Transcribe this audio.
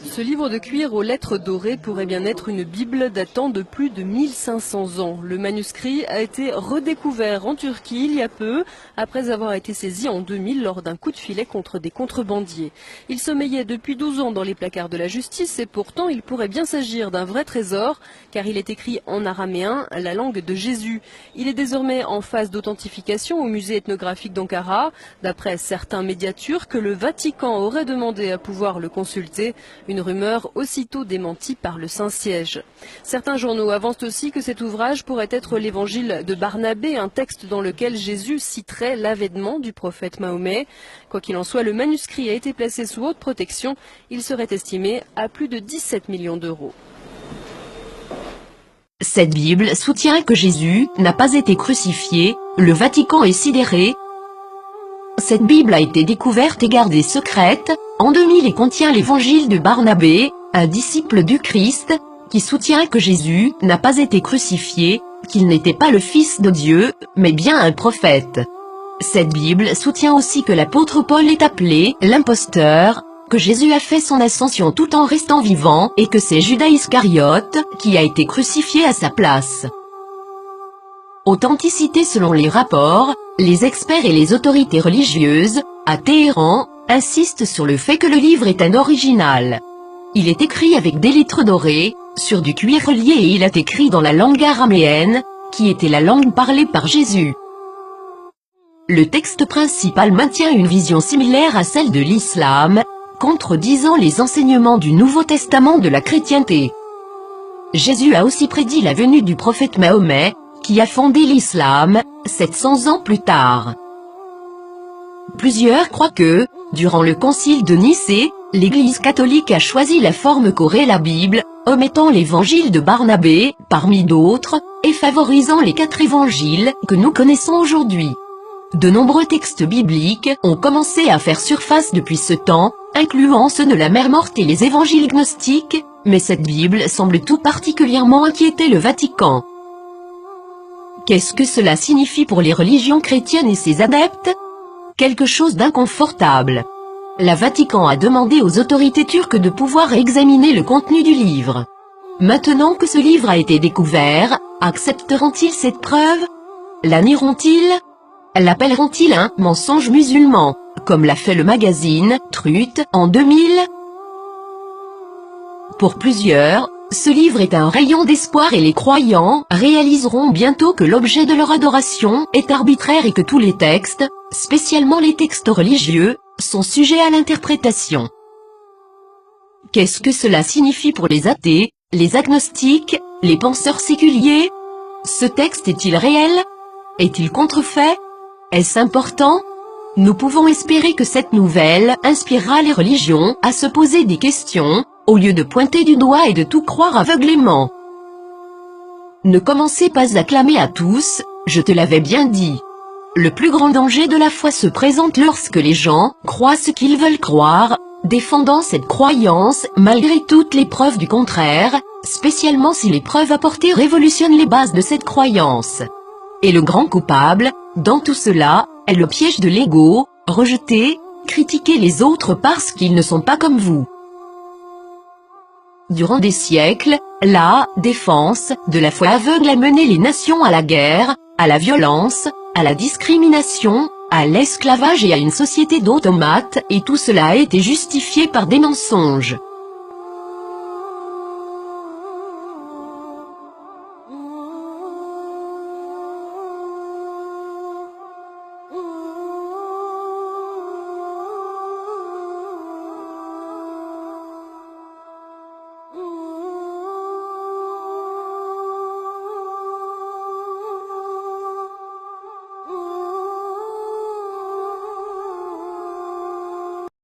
Ce livre de cuir aux lettres dorées pourrait bien être une Bible datant de plus de 1500 ans. Le manuscrit a été redécouvert en Turquie il y a peu, après avoir été saisi en 2000 lors d'un coup de filet contre des contrebandiers. Il sommeillait depuis 12 ans dans les placards de la justice et pourtant il pourrait bien s'agir d'un vrai trésor, car il est écrit en araméen, la langue de Jésus. Il est désormais en phase d'authentification au musée ethnographique d'Ankara. D'après certains médias turcs, le Vatican aurait demandé à pouvoir le consulter. Une rumeur aussitôt démentie par le Saint-Siège. Certains journaux avancent aussi que cet ouvrage pourrait être l'évangile de Barnabé, un texte dans lequel Jésus citerait l'avènement du prophète Mahomet. Quoi qu'il en soit, le manuscrit a été placé sous haute protection. Il serait estimé à plus de 17 millions d'euros. Cette Bible soutient que Jésus n'a pas été crucifié, le Vatican est sidéré. Cette Bible a été découverte et gardée secrète en 2000 et contient l'évangile de Barnabé, un disciple du Christ, qui soutient que Jésus n'a pas été crucifié, qu'il n'était pas le Fils de Dieu, mais bien un prophète. Cette Bible soutient aussi que l'apôtre Paul est appelé l'imposteur, que Jésus a fait son ascension tout en restant vivant et que c'est Judas Iscariote qui a été crucifié à sa place. Authenticité selon les rapports, les experts et les autorités religieuses, à Téhéran, insistent sur le fait que le livre est un original. Il est écrit avec des lettres dorées, sur du cuir relié et il est écrit dans la langue araméenne, qui était la langue parlée par Jésus. Le texte principal maintient une vision similaire à celle de l'islam, contredisant les enseignements du Nouveau Testament de la chrétienté. Jésus a aussi prédit la venue du prophète Mahomet, qui a fondé l'islam, 700 ans plus tard. Plusieurs croient que, durant le concile de Nicée, l'Église catholique a choisi la forme qu'aurait la Bible, omettant l'évangile de Barnabé, parmi d'autres, et favorisant les 4 évangiles que nous connaissons aujourd'hui. De nombreux textes bibliques ont commencé à faire surface depuis ce temps, incluant ceux de la Mère morte et les évangiles gnostiques, mais cette Bible semble tout particulièrement inquiéter le Vatican. Qu'est-ce que cela signifie pour les religions chrétiennes et ses adeptes? Quelque chose d'inconfortable. Le Vatican a demandé aux autorités turques de pouvoir examiner le contenu du livre. Maintenant que ce livre a été découvert, accepteront-ils cette preuve? La nieront-ils? L'appelleront-ils un mensonge musulman, comme l'a fait le magazine Truth en 2000? Pour plusieurs, ce livre est un rayon d'espoir et les croyants réaliseront bientôt que l'objet de leur adoration est arbitraire et que tous les textes, spécialement les textes religieux, sont sujets à l'interprétation. Qu'est-ce que cela signifie pour les athées, les agnostiques, les penseurs séculiers? Ce texte est-il réel? Est-il contrefait? Est-ce important? Nous pouvons espérer que cette nouvelle inspirera les religions à se poser des questions, au lieu de pointer du doigt et de tout croire aveuglément. Ne commencez pas à clamer à tous, je te l'avais bien dit. Le plus grand danger de la foi se présente lorsque les gens croient ce qu'ils veulent croire, défendant cette croyance malgré toutes les preuves du contraire, spécialement si les preuves apportées révolutionnent les bases de cette croyance. Et le grand coupable, dans tout cela, est le piège de l'ego, rejeter, critiquer les autres parce qu'ils ne sont pas comme vous. Durant des siècles, la défense de la foi aveugle a mené les nations à la guerre, à la violence, à la discrimination, à l'esclavage et à une société d'automates, et tout cela a été justifié par des mensonges.